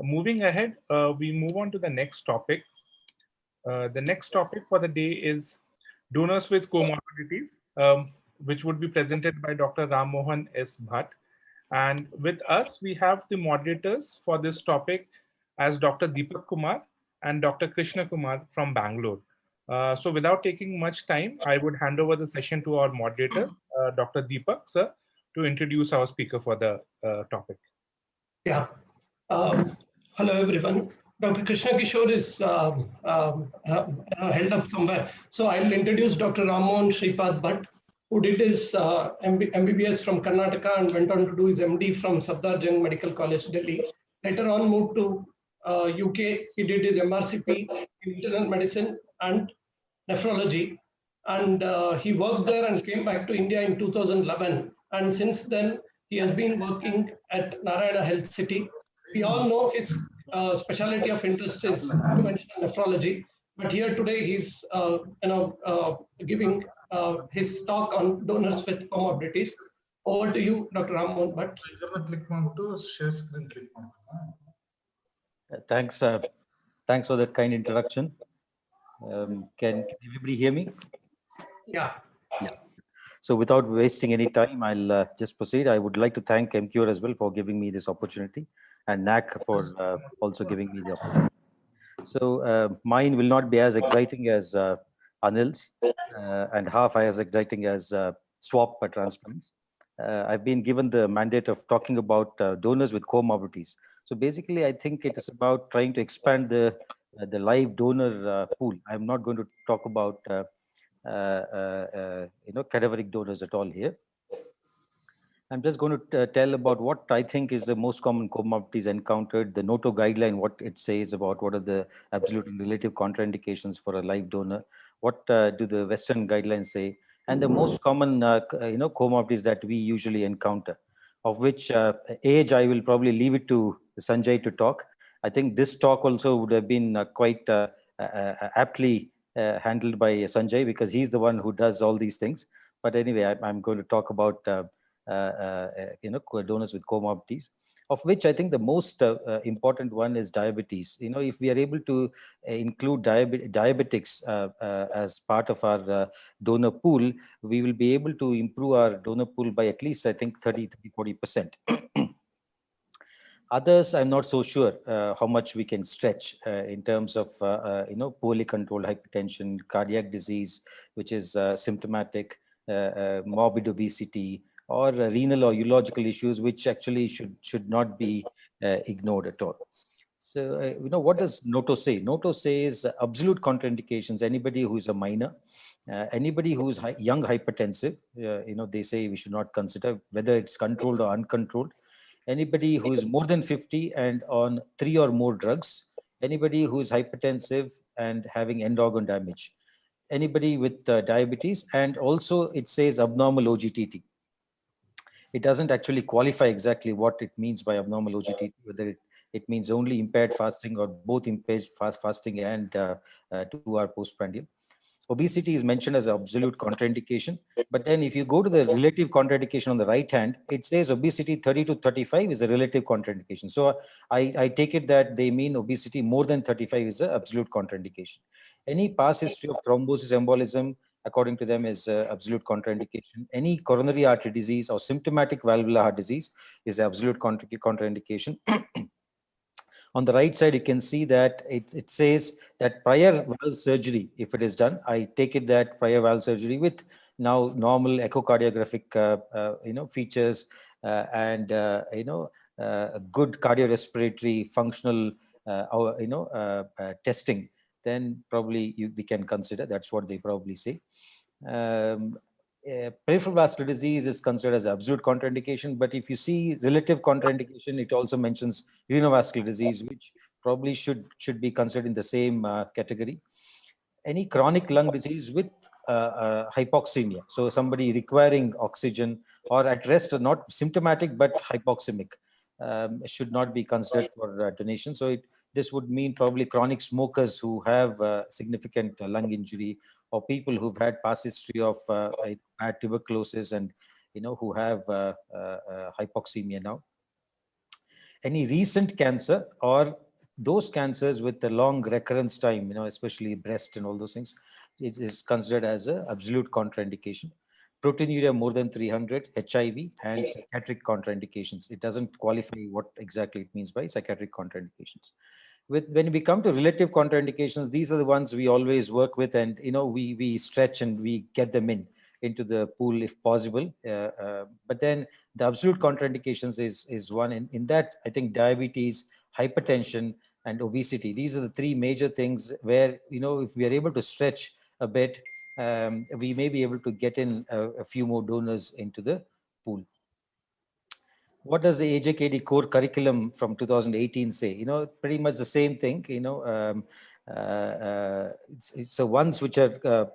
Moving ahead, we move on to the next topic. The next topic for the day is donors with comorbidities, which would be presented by Dr. Ram Mohan S. Bhat. And with us, we have the moderators for this topic as Dr. Deepak Kumar and Dr. Krishna Kumar from Bangalore. So without taking much time, I would hand over the session to our moderators, Dr. Deepak, sir, to introduce our speaker for the topic. Yeah. Hello, everyone. Dr. Krishna Kishore is held up somewhere. So I'll introduce Dr. Ramon Sripad Bhat, who did his MBBS from Karnataka and went on to do his MD from Safdarjung Medical College, Delhi. Later on moved to UK. He did his MRCP in internal medicine and nephrology. And he worked there and came back to India in 2011. And since then, he has been working at Narayana Health City. We all know his specialty of interest is interventional nephrology, but here today he's giving his talk on donors with comorbidities. Over to you, Dr. Ramon Bhat. Thanks. Thanks for that kind introduction. Can everybody hear me? Yeah. So without wasting any time, I'll just proceed. I would like to thank Emcure as well for giving me this opportunity, and NAC for also giving me the opportunity. So mine will not be as exciting as Anil's, and half as exciting as swap transplants. I've been given the mandate of talking about donors with comorbidities. So basically, I think it is about trying to expand the live donor pool. I'm not going to talk about cadaveric donors at all here. I'm just going to tell about what I think is the most common comorbidities encountered, the Noto guideline, what it says about what are the absolute and relative contraindications for a live donor, what do the Western guidelines say, and the most common comorbidities that we usually encounter, of which age I will probably leave it to Sanjay to talk. I think this talk also would have been quite aptly handled by Sanjay, because he's the one who does all these things. But anyway, I'm going to talk about donors with comorbidities, of which I think the most important one is diabetes. If we are able to include diabetics as part of our donor pool, we will be able to improve our donor pool by at least, I think, 30-40%. Others, I'm not so sure how much we can stretch in terms of poorly controlled hypertension, cardiac disease, which is symptomatic, morbid obesity, or renal or urological issues, which actually should not be ignored at all. So, what does Noto say? Noto says absolute contraindications. Anybody who is a minor, anybody who is young hypertensive, they say we should not consider, whether it's controlled or uncontrolled. Anybody who is more than 50 and on 3 or more drugs, anybody who is hypertensive and having end organ damage, anybody with diabetes, and also it says abnormal OGTT. It doesn't actually qualify exactly what it means by abnormal OGTT, whether it means only impaired fasting or both impaired fasting and 2-hour postprandial. Obesity is mentioned as an absolute contraindication, but then if you go to the relative contraindication on the right hand, it says obesity 30 to 35 is a relative contraindication. So I take it that they mean obesity more than 35 is an absolute contraindication. Any past history of thrombosis embolism, according to them, is absolute contraindication. Any coronary artery disease or symptomatic valvular heart disease is absolute contraindication. On the right side, you can see that it says that prior valve surgery, if it is done, I take it that prior valve surgery with now normal echocardiographic, features and good cardiorespiratory functional, testing, then probably we can consider. That's what they probably say. Peripheral vascular disease is considered as absolute contraindication, but if you see relative contraindication, it also mentions renovascular disease, which probably should be considered in the same category. Any chronic lung disease with hypoxemia, so somebody requiring oxygen or at rest, not symptomatic but hypoxemic, should not be considered for donation. So this would mean probably chronic smokers who have significant lung injury, or people who've had past history of bad tuberculosis and who have hypoxemia now. any recent cancer or those cancers with the long recurrence time, especially breast and all those things, it is considered as an absolute contraindication. Proteinuria more than 300, HIV, and psychiatric contraindications. It doesn't qualify what exactly it means by psychiatric contraindications. When we come to relative contraindications, these are the ones we always work with, and we stretch and we get them into the pool if possible. But then the absolute contraindications is one. In that, I think diabetes, hypertension, and obesity. These are the three major things where if we are able to stretch a bit, we may be able to get in a few more donors into the pool. What does the AJKD core curriculum from 2018 say? Pretty much the same thing. It's the ones which are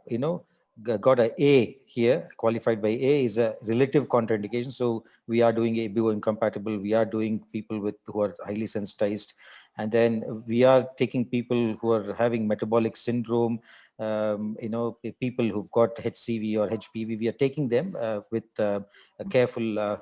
got a A here, qualified by A, is a relative contraindication. So we are doing ABO incompatible. We are doing people who are highly sensitized, and then we are taking people who are having metabolic syndrome. People who've got HCV or HPV. We are taking them with a careful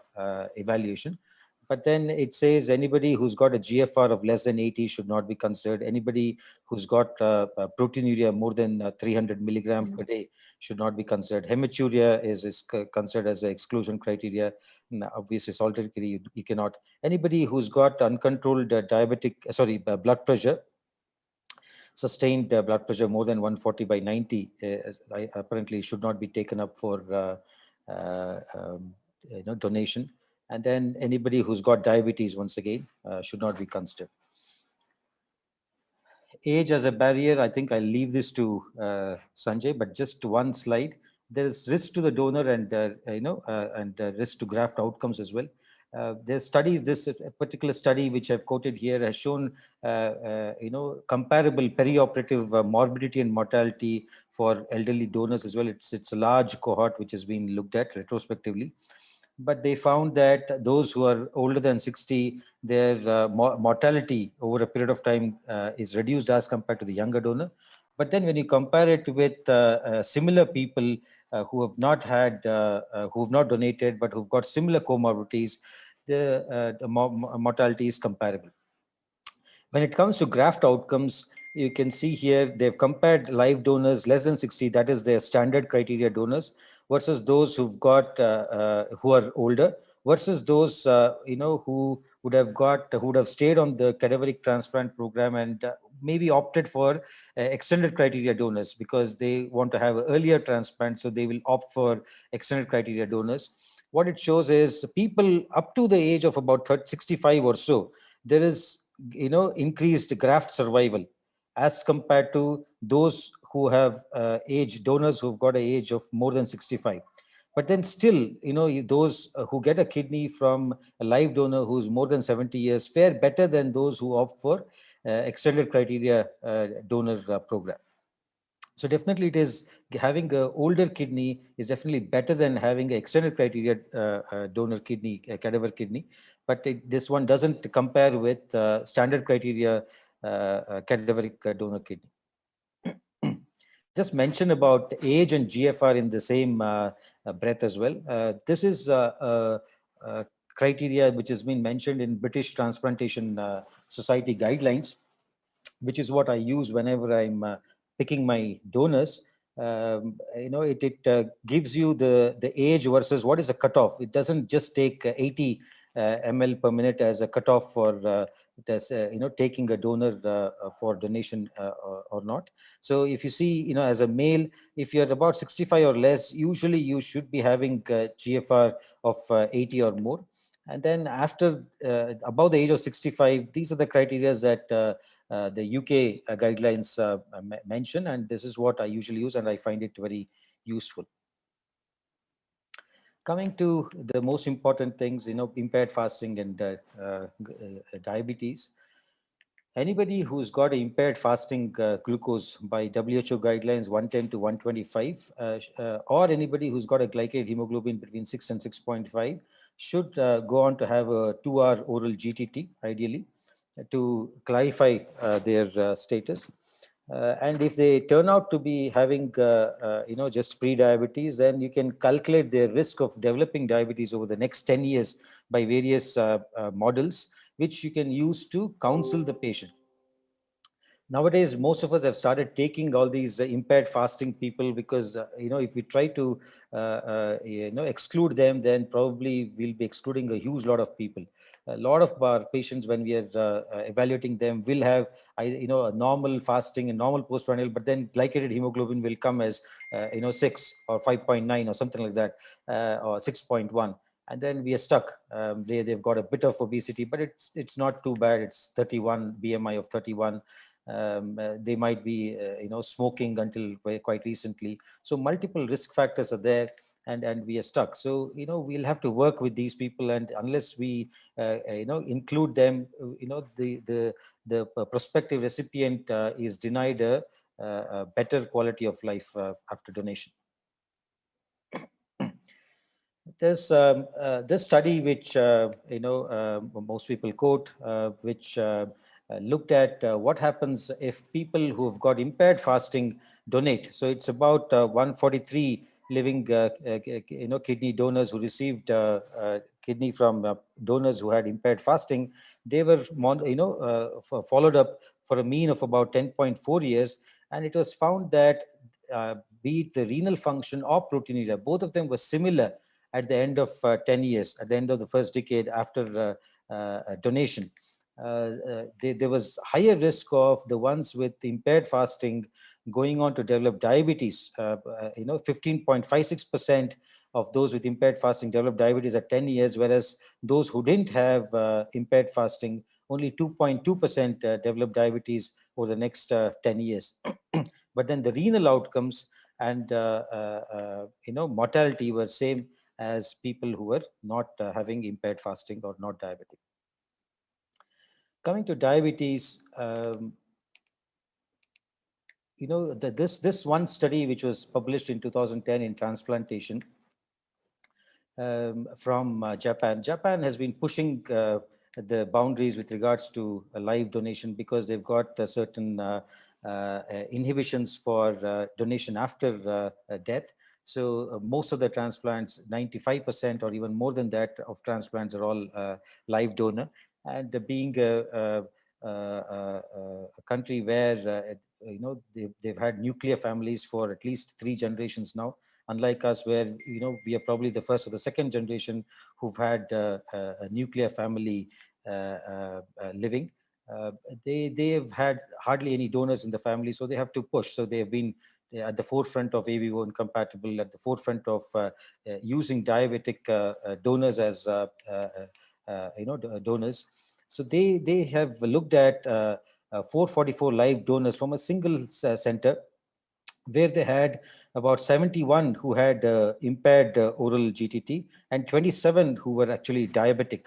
evaluation. But then it says anybody who's got a GFR of less than 80 should not be considered. Anybody who's got proteinuria more than 300 milligram per day should not be considered. Hematuria is considered as an exclusion criteria. Obviously, solitary you cannot. Anybody who's got uncontrolled blood pressure, sustained blood pressure more than 140 by 90, apparently should not be taken up for donation. And then anybody who's got diabetes, once again, should not be considered. Age as a barrier, I think I'll leave this to Sanjay, but just one slide. There is risk to the donor and risk to graft outcomes as well. There's studies, this particular study which I've quoted here has shown, comparable perioperative morbidity and mortality for elderly donors as well. It's a large cohort which has been looked at retrospectively. But they found that those who are older than 60, their mortality over a period of time is reduced as compared to the younger donor. But then when you compare it with similar people who have not donated, but who've got similar comorbidities, the mortality is comparable. When it comes to graft outcomes, you can see here they've compared live donors less than 60, that is their standard criteria donors, versus those who've got who are older, versus those who would have stayed on the cadaveric transplant program and maybe opted for extended criteria donors because they want to have earlier transplant, so they will opt for extended criteria donors. What it shows is people up to the age of about 65 or so, there is increased graft survival as compared to those who have donors who've got an age of more than 65. But then still, those who get a kidney from a live donor who's more than 70 years fare better than those who opt for extended criteria donor program. So definitely it is having an older kidney is definitely better than having an extended criteria donor kidney, cadaver kidney. But this one doesn't compare with standard criteria cadaveric donor kidney. Just mention about age and GFR in the same breath as well. This is a criteria which has been mentioned in British Transplantation Society guidelines, which is what I use whenever I'm picking my donors. It gives you the age versus what is a cutoff. It doesn't just take 80 ml per minute as a cutoff for taking a donor for donation or not. So if you see, as a male, if you're about 65 or less, usually you should be having GFR of 80 or more. And then after above the age of 65, these are the criteria that the UK guidelines mention, and this is what I usually use, and I find it very useful. Coming to the most important things, impaired fasting and diabetes. Anybody who's got an impaired fasting glucose by WHO guidelines 110 to 125, or anybody who's got a glycated hemoglobin between 6 and 6.5 should go on to have a 2-hour oral GTT, ideally, to clarify their status. And if they turn out to be having, just pre-diabetes, then you can calculate their risk of developing diabetes over the next 10 years by various models. which you can use to counsel the patient. Nowadays, most of us have started taking all these impaired fasting people because, if we try to, exclude them, then probably we'll be excluding a huge lot of people. A lot of our patients, when we are evaluating them, will have, a normal fasting and normal postprandial, but then glycated hemoglobin will come as, 6 or 5.9 or something like that, or 6.1. And then we are stuck. They've got a bit of obesity, but it's not too bad. It's 31, BMI of 31. They might be, smoking until quite recently. So multiple risk factors are there, and we are stuck. So, we'll have to work with these people, and unless we, include them, the prospective recipient is denied a better quality of life after donation. There's this study which most people quote, which looked at what happens if people who have got impaired fasting donate. So it's about 143 living kidney donors who received kidney from donors who had impaired fasting. They were followed up for a mean of about 10.4 years, and it was found that be it the renal function or proteinuria, both of them were similar at the end of 10 years, at the end of the first decade after donation. There was higher risk of the ones with impaired fasting going on to develop diabetes. 15.56% of those with impaired fasting developed diabetes at 10 years, whereas those who didn't have impaired fasting, only 2.2% developed diabetes over the next 10 years. But then the renal outcomes and mortality were same as people who were not having impaired fasting or not diabetic. Coming to diabetes, this one study which was published in 2010 in Transplantation from Japan. Japan has been pushing the boundaries with regards to live donation because they've got certain inhibitions for donation after death. So most of the transplants, 95% or even more than that of transplants are all live donor. And being a country where they've had nuclear families for at least 3 generations now, unlike us where we are probably the first or the second generation who've had a nuclear family living. They've had hardly any donors in the family, so they have to push. So they have been at the forefront of AVO incompatible, at the forefront of using diabetic donors as donors. So they have looked at 444 live donors from a single center, where they had about 71 who had impaired oral GTT and 27 who were actually diabetic,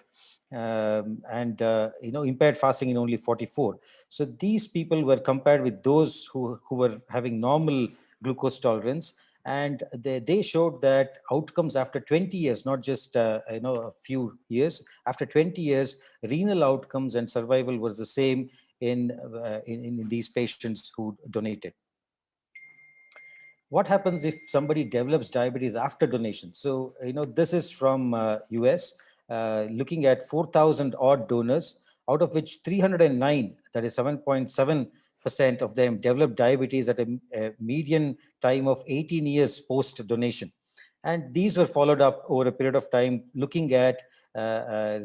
and impaired fasting in only 44. So these people were compared with those who were having normal glucose tolerance, and they showed that outcomes after 20 years, not just a few years, after 20 years, renal outcomes and survival was the same in these patients who donated. What happens if somebody develops diabetes after donation? So, this is from US, looking at 4,000 odd donors, out of which 309, that is 7.7% of them, developed diabetes at a median time of 18 years post-donation. And these were followed up over a period of time, looking at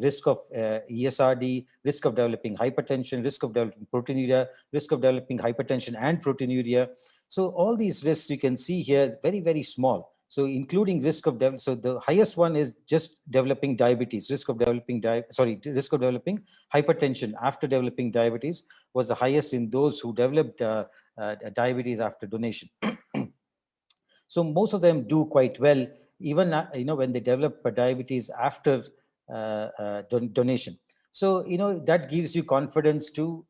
risk of ESRD, risk of developing hypertension, risk of developing proteinuria, risk of developing hypertension and proteinuria. So all these risks you can see here, very, very small. So including risk of so the highest one is just developing diabetes, risk of developing hypertension after developing diabetes was the highest in those who developed diabetes after donation. So most of them do quite well, even when they develop diabetes after donation. So that gives you confidence to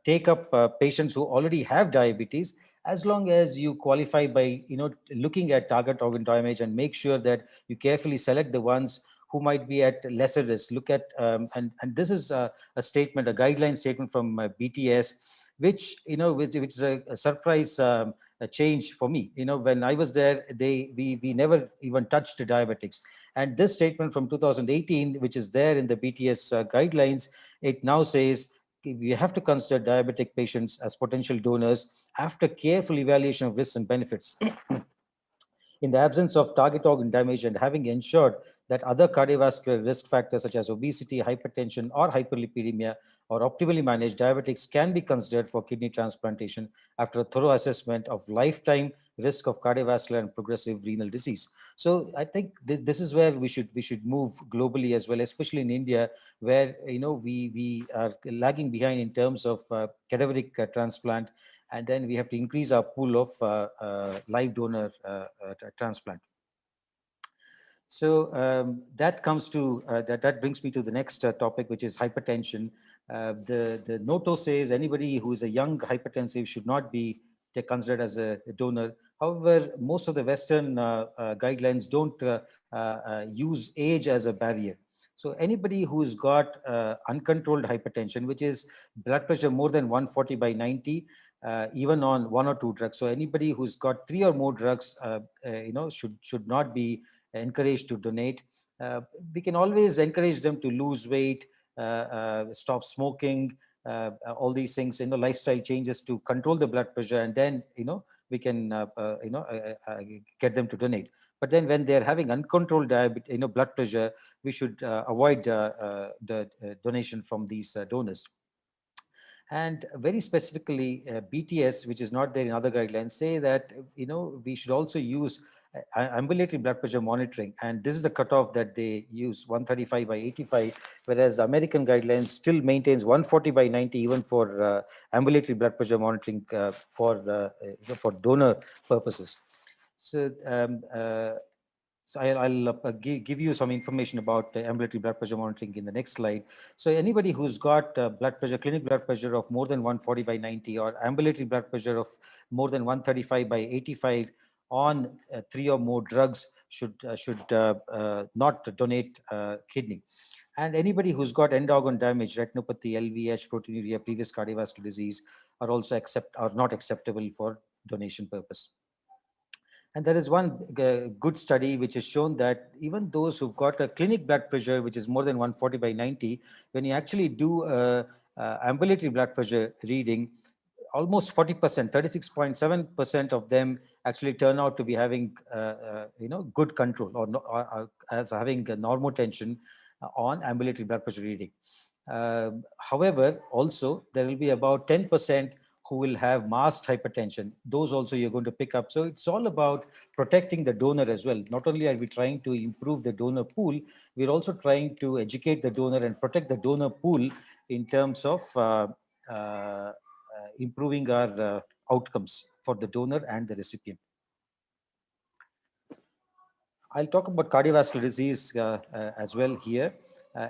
take up patients who already have diabetes, as long as you qualify by looking at target organ damage and make sure that you carefully select the ones who might be at lesser risk. Look at and this is a statement, a guideline statement from BTS, which which is a surprise a change for me. When I was there, we never even touched diabetics. And this statement from 2018, which is there in the BTS guidelines, it now says we have to consider diabetic patients as potential donors after careful evaluation of risks and benefits. In the absence of target organ damage and having ensured that other cardiovascular risk factors such as obesity, hypertension, or hyperlipidemia or optimally managed, diabetics can be considered for kidney transplantation after a thorough assessment of lifetime risk of cardiovascular and progressive renal disease. So I think this is where we should move globally as well, especially in India, where we are lagging behind in terms of cadaveric transplant, and then we have to increase our pool of live donor transplant. So that comes to that brings me to the next topic, which is hypertension. The Noto says anybody who is a young hypertensive should not be considered as a donor. However, most of the Western guidelines don't use age as a barrier. So anybody who's got uncontrolled hypertension, which is blood pressure more than 140/90, even on 1 or 2 drugs. So anybody who's got 3 or more drugs, should not be encouraged to donate. We can always encourage them to lose weight, stop smoking, all these things, lifestyle changes to control the blood pressure, and then we can get them to donate. But then when they're having uncontrolled diabetes, blood pressure, we should avoid the donation from these donors. And very specifically, BTS, which is not there in other guidelines, say that we should also use ambulatory blood pressure monitoring, and this is the cutoff that they use, 135/85, whereas American guidelines still maintains 140/90 even for ambulatory blood pressure monitoring for donor purposes. So I'll give you some information about ambulatory blood pressure monitoring in the next slide. So anybody who's got clinic blood pressure of more than 140/90 or ambulatory blood pressure of more than 135/85 on 3 or more drugs should not donate kidney. And anybody who's got end organ damage, retinopathy, LVH, proteinuria, previous cardiovascular disease are also not acceptable for donation purpose. And there is one good study which has shown that even those who've got a clinic blood pressure which is more than 140/90, when you actually do ambulatory blood pressure reading, almost 40%, 36.7% of them actually turn out to be having good control or as having a normotension on ambulatory blood pressure reading. However, also there will be about 10% who will have masked hypertension. Those also you're going to pick up. So it's all about protecting the donor as well. Not only are we trying to improve the donor pool, we're also trying to educate the donor and protect the donor pool in terms of improving our outcomes for the donor and the recipient. I'll talk about cardiovascular disease as well here.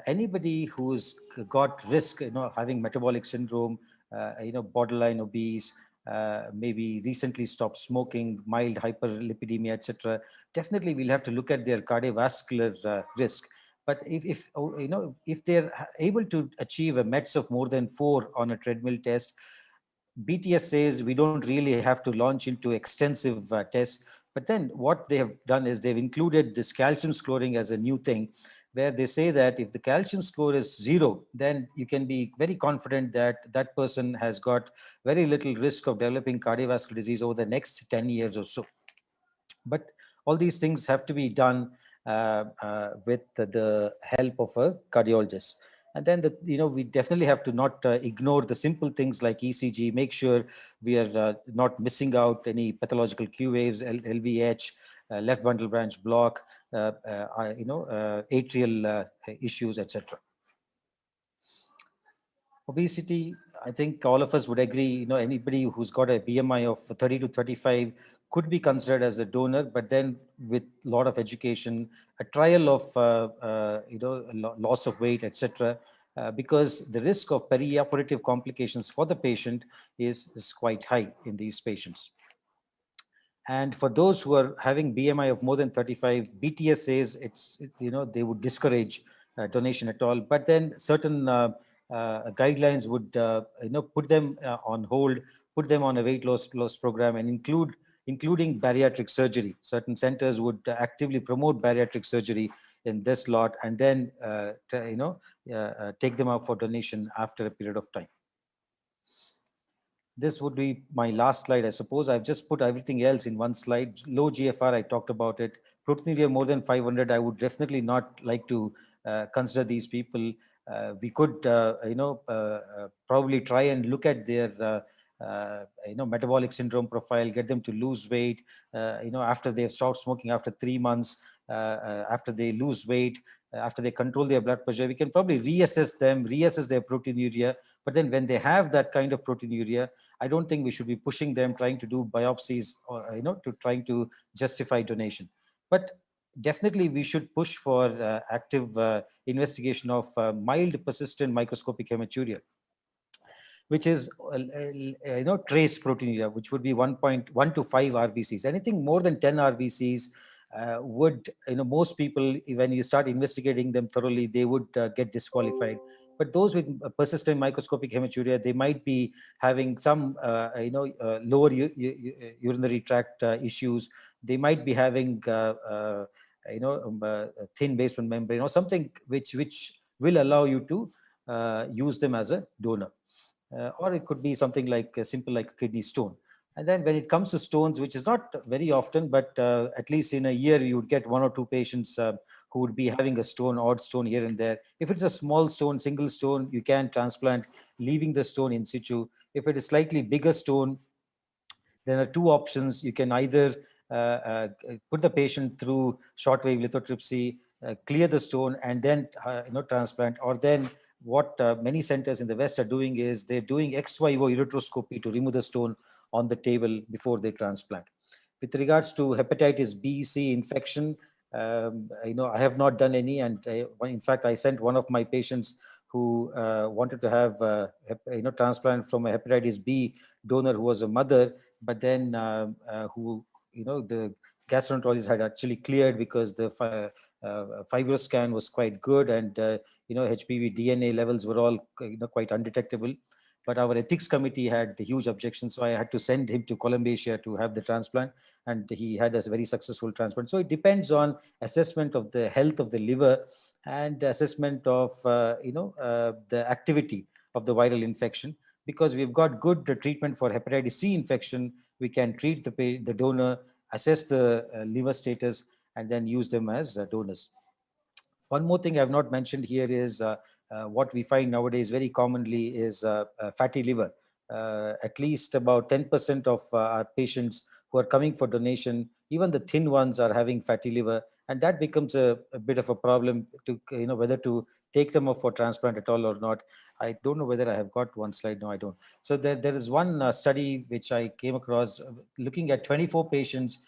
Anybody who's got risk, having metabolic syndrome, borderline obese, maybe recently stopped smoking, mild hyperlipidemia, etc., definitely we'll have to look at their cardiovascular risk. But if they're able to achieve a METs of more than 4 on a treadmill test, BTS says we don't really have to launch into extensive tests. But then what they have done is they've included this calcium scoring as a new thing, where they say that if the calcium score is 0, then you can be very confident that that person has got very little risk of developing cardiovascular disease over the next 10 years or so. But all these things have to be done with the help of a cardiologist. And then we definitely have to not ignore the simple things like ECG. Make sure we are not missing out any pathological Q waves, LVH, left bundle branch block, atrial issues, etc. Obesity, I think all of us would agree, anybody who's got a BMI of 30 to 35 could be considered as a donor, but then with a lot of education, a trial of, loss of weight, etc., because the risk of perioperative complications for the patient is quite high in these patients. And for those who are having BMI of more than 35, BTS says they would discourage donation at all. But then certain guidelines would put them on hold, put them on a weight loss program, and including bariatric surgery. Certain centers would actively promote bariatric surgery in this lot, and then take them out for donation after a period of time. This would be my last slide, I suppose. I've just put everything else in one slide. Low GFR, I talked about it. Proteinuria more than 500, I would definitely not like to consider these people. We could, probably try and look at their, metabolic syndrome profile, get them to lose weight, after they've stopped smoking after 3 months, after they lose weight, after they control their blood pressure. We can probably reassess them, reassess their proteinuria. But then when they have that kind of proteinuria, I don't think we should be pushing them, trying to do biopsies, or to trying to justify donation. But definitely we should push for active investigation of mild persistent microscopic hematuria, which is trace proteinuria, which would be 1.1 to 5 RBCs. Anything more than 10 RBCs would, most people, when you start investigating them thoroughly, they would get disqualified. But those with persistent microscopic hematuria, they might be having some, lower urinary tract issues. They might be having, thin basement membrane, or something which will allow you to use them as a donor. Or it could be something like simple like a kidney stone. And then when it comes to stones, which is not very often, but at least in a year, you would get 1 or 2 patients who would be having a stone, odd stone here and there. If it's a small stone, single stone, you can transplant, leaving the stone in situ. If it is slightly bigger stone, there are 2 options. You can either put the patient through shortwave lithotripsy, clear the stone, and then transplant. Or then what many centers in the West are doing is they're doing ex vivo ureteroscopy to remove the stone on the table before they transplant. With regards to hepatitis B, C infection, I have not done any, and in fact, I sent one of my patients who wanted to have transplant from a hepatitis B donor who was a mother, but then who the gastroenterologist had actually cleared because the fibroscan was quite good, and HPV DNA levels were all quite undetectable. But our ethics committee had huge objections, so I had to send him to Columbia to have the transplant, and he had a very successful transplant. So it depends on assessment of the health of the liver and assessment of the activity of the viral infection. Because we've got good treatment for hepatitis C infection, we can treat the donor, assess the liver status, and then use them as donors. One more thing I've not mentioned here is what we find nowadays very commonly is fatty liver. At least about 10% of our patients who are coming for donation, even the thin ones, are having fatty liver, and that becomes a bit of a problem to whether to take them up for transplant at all or not. I don't know whether I have got one slide. No, I don't. So there is one study which I came across looking at 24 patients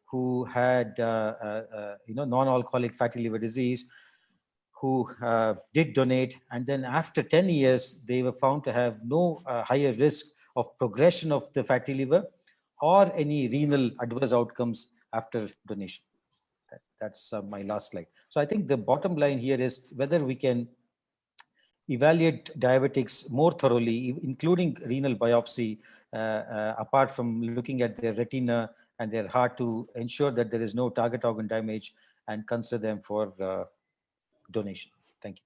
who had non-alcoholic fatty liver disease, who did donate, and then after 10 years, they were found to have no higher risk of progression of the fatty liver or any renal adverse outcomes after donation. That's my last slide. So I think the bottom line here is whether we can evaluate diabetics more thoroughly, including renal biopsy, apart from looking at their retina and their heart, to ensure that there is no target organ damage, and consider them for donation. Thank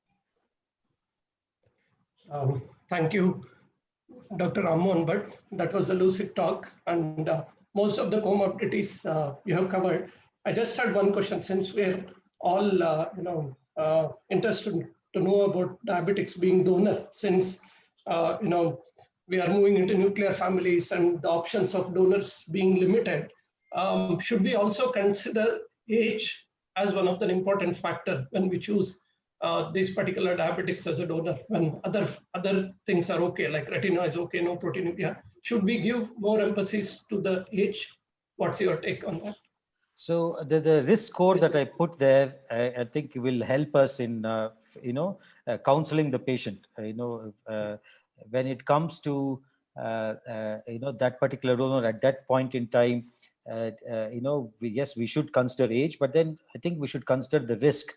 you. Thank you, Dr. Rammohan Bhat. That was a lucid talk, and most of the comorbidities you have covered. I just had one question, since we're all interested to know about diabetics being donor, since we are moving into nuclear families and the options of donors being limited. Should we also consider age as one of the important factor when we choose these particular diabetics as a donor, when other things are okay, like retina is okay, no proteinuria? Should we give more emphasis to the age? What's your take on that? So the risk score that I put there, I think will help us in counseling the patient. When it comes to that particular donor at that point in time, yes, we should consider age, but then I think we should consider the risk.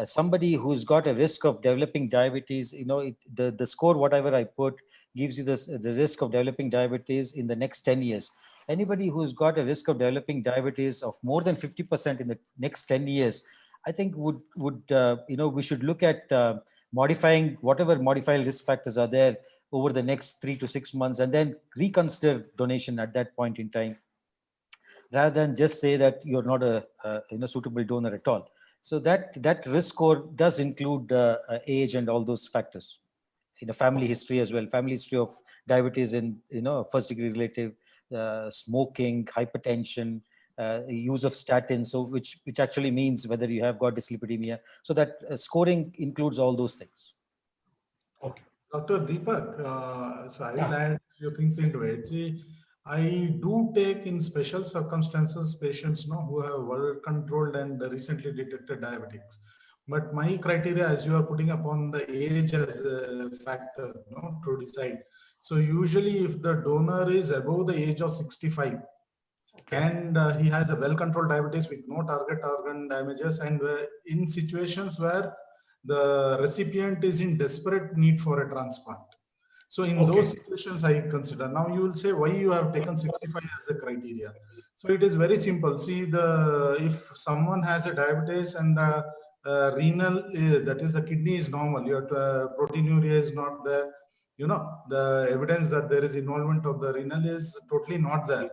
Somebody who's got a risk of developing diabetes, the score, whatever I put, gives you the risk of developing diabetes in the next 10 years. Anybody who's got a risk of developing diabetes of more than 50% in the next 10 years, I think would we should look at modifying whatever modified risk factors are there over the next 3 to 6 months, and then reconsider donation at that point in time, rather than just say that you're not a suitable donor at all. So that risk score does include age and all those factors. Family history as well, family history of diabetes in first degree relative, smoking, hypertension, use of statins, so which actually means whether you have got dyslipidemia. So that scoring includes all those things. Okay. Dr. Deepak, so I will add a few things into it. See, I do take in special circumstances patients who have well controlled and recently detected diabetics. But my criteria, as you are putting upon the age as a factor to decide. So usually if the donor is above the age of 65, and he has a well-controlled diabetes with no target organ damages, and in situations where the recipient is in desperate need for a transplant. So in those situations, I consider. Now you will say, why you have taken 65 as a criteria? So it is very simple. See, if someone has a diabetes and the renal, that is the kidney is normal, your proteinuria is not there, the evidence that there is involvement of the renal is totally not there.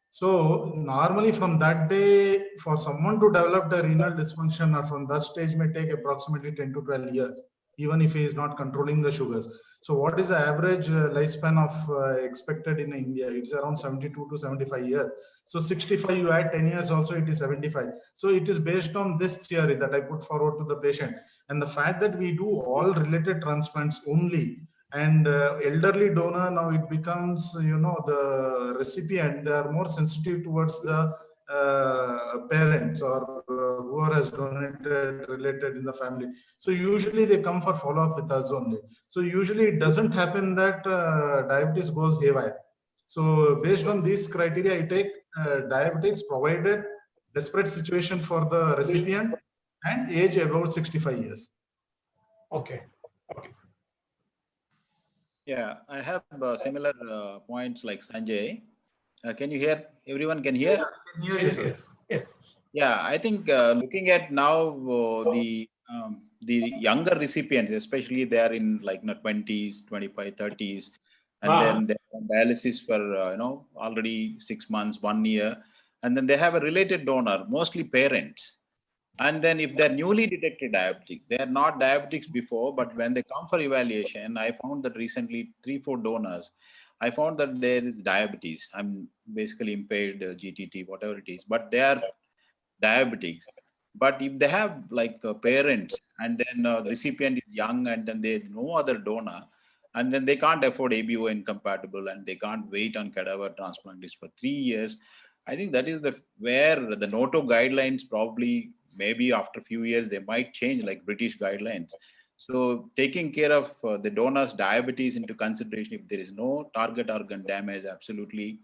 So normally from that day, for someone to develop the renal dysfunction or from that stage may take approximately 10 to 12 years, even if he is not controlling the sugars. So what is the average lifespan of expected in India? It's around 72 to 75 years. So 65, you add 10 years also, it is 75. So it is based on this theory that I put forward to the patient. And the fact that we do all related transplants only, and elderly donor, now it becomes, the recipient, they are more sensitive towards the parents or whoever has donated related in the family. So usually they come for follow-up with us only. So usually it doesn't happen that diabetes goes haywire. So based on these criteria, I take diabetics provided desperate situation for the recipient and age about 65 years. Okay. Yeah, I have similar points like Sanjay. Can you hear? Everyone can hear? Yes. Yeah, I think looking at now the younger recipients, especially they are in like 20s, 25, 30s, and then they're on dialysis for already 6 months, 1 year, and then they have a related donor, mostly parents. And then if they're newly detected diabetic, they are not diabetics before, but when they come for evaluation, I found that recently 3-4 donors, I found that there is diabetes. I'm basically impaired GTT, whatever it is, but they are diabetics. But if they have like parents and then the recipient is young and then there's no other donor, and then they can't afford ABO incompatible and they can't wait on cadaver transplant list for 3 years, I think that is where the Noto guidelines probably maybe after a few years they might change like British guidelines. So taking care of the donor's diabetes into consideration, if there is no target organ damage, absolutely,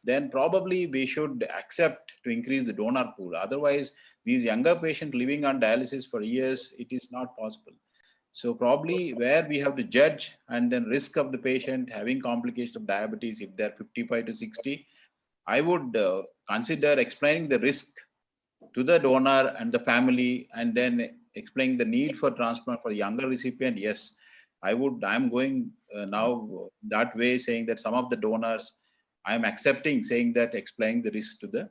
then probably we should accept to increase the donor pool. Otherwise, these younger patients living on dialysis for years, it is not possible. So probably where we have to judge and then risk of the patient having complications of diabetes, if they're 55 to 60, I would consider explaining the risk to the donor and the family, and then explaining the need for transplant for younger recipient. Yes, I'm going now that way, saying that some of the donors, I'm accepting, saying that explaining the risk to the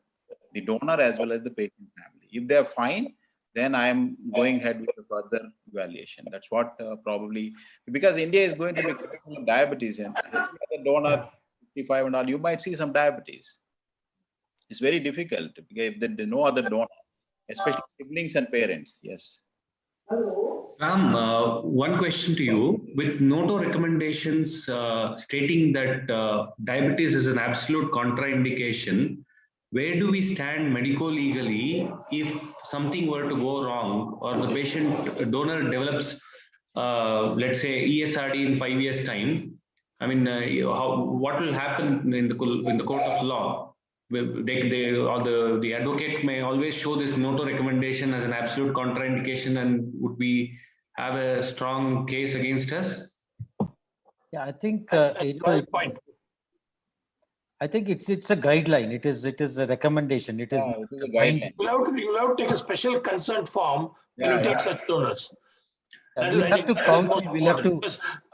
donor as well as the patient family. If they're fine, then I'm going ahead with the further evaluation. That's what probably, because India is going to be capital of diabetes, and the donor 55 and all, you might see some diabetes. It's very difficult if there's no other donor, especially siblings and parents. Yes. Ram, one question to you. With Noto recommendations stating that diabetes is an absolute contraindication, where do we stand medico-legally if something were to go wrong or the patient donor develops, let's say, ESRD in 5 years' time? I mean, what will happen in the court of law? The advocate may always show this Noto recommendation as an absolute contraindication, and would we have a strong case against us? Yeah, I think I think it's a guideline. It is a recommendation. It is Yeah, it is a binding. guideline. You'll have to take a special consent form when you take such donors. We'll have to counsel. We'll have to.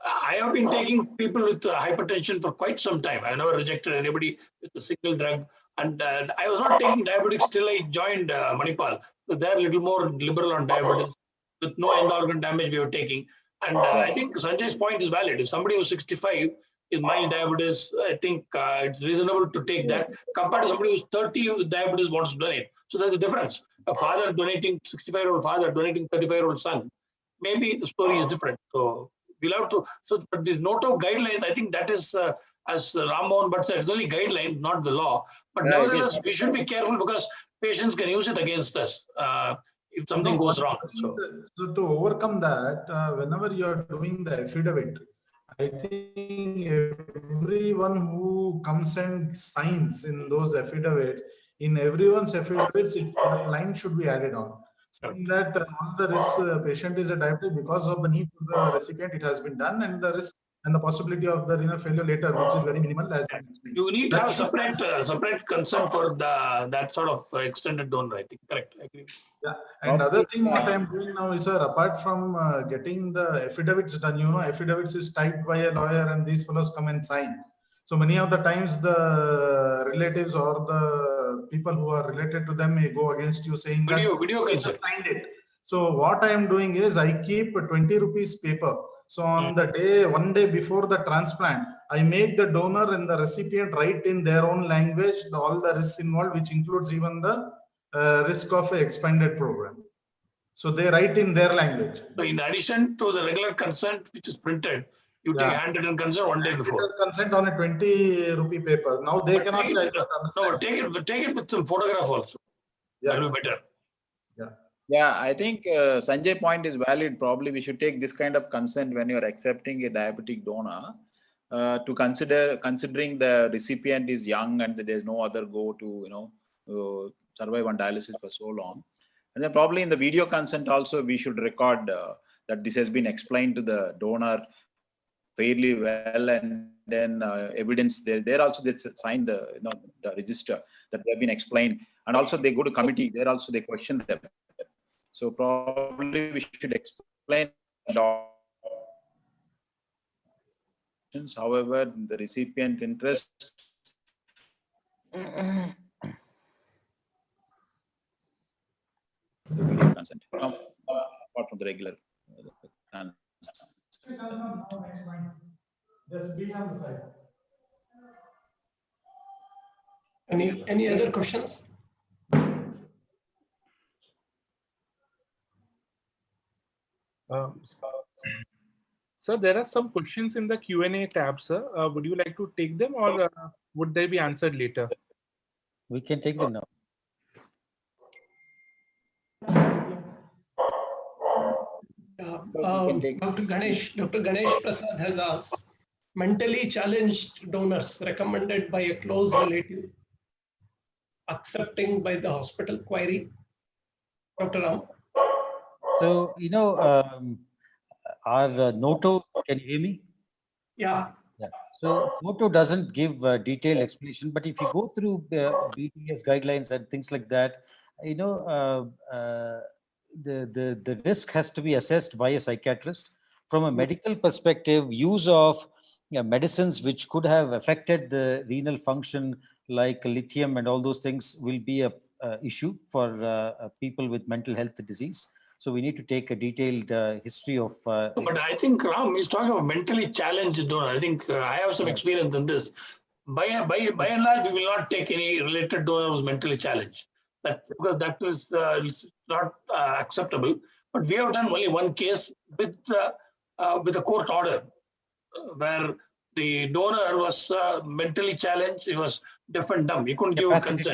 I have been taking people with hypertension for quite some time. I never rejected anybody with a single drug. And I was not taking diabetics till I joined Manipal. So they're a little more liberal on diabetes. With no end organ damage we were taking. And I think Sanjay's point is valid. If somebody who's 65 is mild diabetes, I think it's reasonable to take that compared to somebody who's 30 with diabetes wants to donate. So there's a difference. A father donating, 65-year-old father donating 35-year-old son, maybe the story is different. So we'll have to, so but this Noto guidelines, I think that is, as Ram Mohan Bhat said, it's only guideline, not the law. But nevertheless, we should be careful because patients can use it against us if something goes wrong. So to overcome that, whenever you're doing the affidavit, I think everyone who comes and signs in those affidavits, in everyone's affidavits, that line should be added on. Saying that all the risk patient is a diabetic because of the need for the recipient, it has been done, and the risk and the possibility of the renal failure later, which is very minimal, has been explained. You need to have separate consent for that sort of extended donor, I think. Correct. I agree. Yeah, and other thing what I'm doing now is, sir, apart from getting the affidavits done, affidavits is typed by a lawyer and these fellows come and sign. So many of the times the relatives or the people who are related to them may go against you saying video that consent. Signed it. So what I am doing is I keep 20 rupees paper. So on the day, one day before the transplant, I make the donor and the recipient write in their own language all the risks involved, which includes even the risk of an expanded program. So they write in their language. So in addition to the regular consent, which is printed, you take handwritten consent one day before. Consent on a 20 rupee paper. Now they cannot say. No, take it with some photograph also. Yeah. That will be better. Yeah, I think Sanjay point is valid. Probably we should take this kind of consent when you are accepting a diabetic donor to considering the recipient is young and there's no other go to survive on dialysis for so long. And then probably in the video consent also we should record that this has been explained to the donor fairly well, and then evidence there also they sign the register that they have been explained, and also they go to committee there also they question them. So probably we should explain options. However, the recipient interest consent apart from the regular Just be on the side. Any other questions? Sir, there are some questions in the Q&A tab, sir. Would you like to take them, or would they be answered later? We can take them now. Dr. Ganesh Prasad has asked, mentally challenged donors recommended by a close relative, accepting by the hospital query. Dr. Ram. So, our Noto, can you hear me? Yeah. So Noto doesn't give detailed explanation, but if you go through BTS guidelines and things like that, the risk has to be assessed by a psychiatrist. From a medical perspective, use of medicines which could have affected the renal function, like lithium and all those things, will be a issue for people with mental health disease. So we need to take a detailed history of. But I think Ram is talking about mentally challenged donor. I think I have some experience in this. By and large, we will not take any related donors mentally challenged. Because that is not acceptable. But we have done only one case with a court order where the donor was mentally challenged. He was deaf and dumb. He couldn't give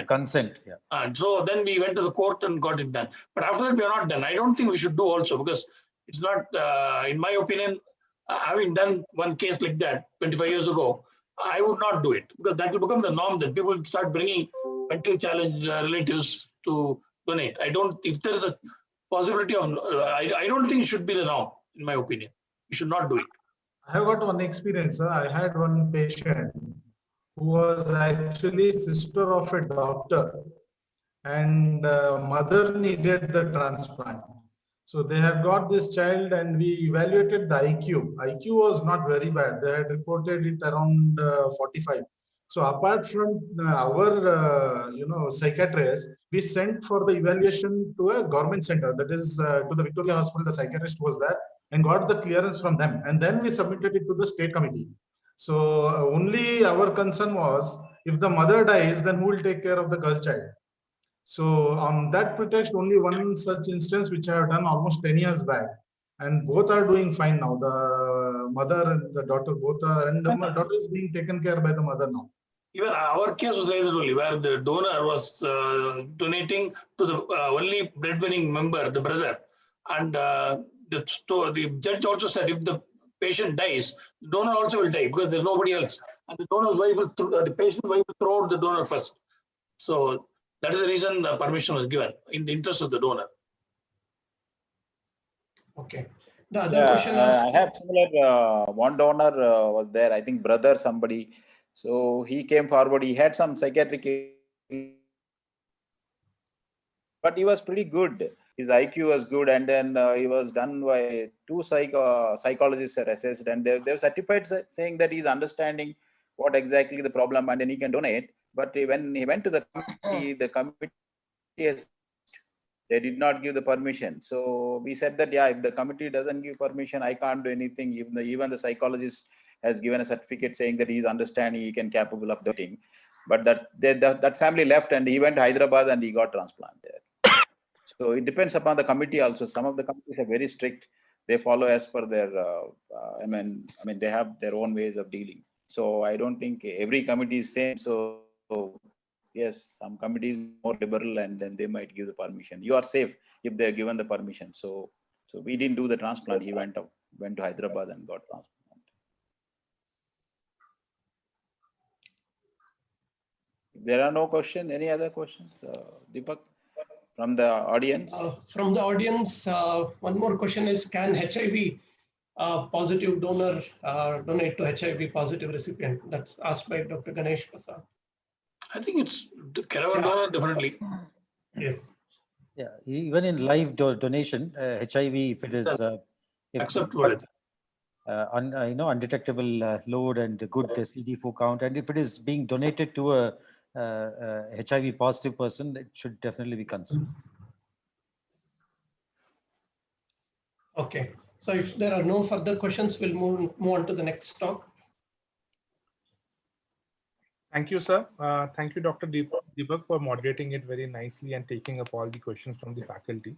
consent. Yeah. And so then we went to the court and got it done. But after that, we are not done. I don't think we should do also, because it's not, in my opinion, having done one case like that 25 years ago, I would not do it, because that will become the norm. Then people will start bringing mentally challenged relatives to donate. If there is a possibility of, I don't think it should be the norm, in my opinion. We should not do it. I have got one experience, sir. I had one patient who was actually sister of a doctor, and mother needed the transplant. So they had got this child, and we evaluated the IQ. IQ was not very bad. They had reported it around 45. So apart from our psychiatrist, we sent for the evaluation to a government center, that is to the Victoria Hospital. The psychiatrist was there and got the clearance from them, and then we submitted it to the state committee. So only our concern was, if the mother dies, then who will take care of the girl child? So on that pretext, only one such instance which I have done almost 10 years back, and both are doing fine now. The mother and the daughter both are, and the daughter is being taken care by the mother now. Even our case was like that only, where the donor was donating to the only breadwinning member, the brother, and the judge also said, if the patient dies, the donor also will die because there's nobody else, and the donor's wife will, the patient's wife will throw out the donor first. So that is the reason the permission was given in the interest of the donor. Okay. The other question was, I have similar, one donor was there, I think brother somebody. So he came forward, he had some psychiatric, but he was pretty good. His IQ was good, and then he was done by two psychologists are assessed, and they're certified saying that he's understanding what exactly the problem, and then he can donate. But when he went to the committee, they did not give the permission. So we said that, yeah, if the committee doesn't give permission, I can't do anything. Even the psychologist has given a certificate saying that he's understanding, he can capable of doing. But that family left, and he went to Hyderabad and he got transplanted. So it depends upon the committee also. Some of the committees are very strict. They follow as per their, I mean, they have their own ways of dealing. So I don't think every committee is same. So yes, some committees more liberal, and then they might give the permission. You are safe if they're given the permission. So we didn't do the transplant. He went to Hyderabad and got transplant. If there are no questions, any other questions? Deepak, from the audience? From the audience, one more question is, can HIV positive donor donate to HIV positive recipient? That's asked by Dr. Ganesh Prasad. I think it's the cadaver donor, definitely. Yes. Yeah, even in live donation, HIV, if it is acceptable, undetectable load and good CD4 count, and if it is being donated to a HIV positive person, it should definitely be considered. Okay. So if there are no further questions, we'll move on to the next talk. Thank you, sir. Thank you, Dr. Deepak, for moderating it very nicely and taking up all the questions from the faculty.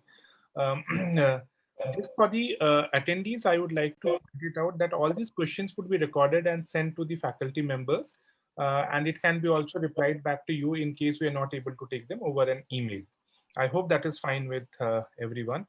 Just for the attendees, I would like to point it out that all these questions would be recorded and sent to the faculty members, and it can be also replied back to you in case we are not able to take them over an email. I hope that is fine with everyone.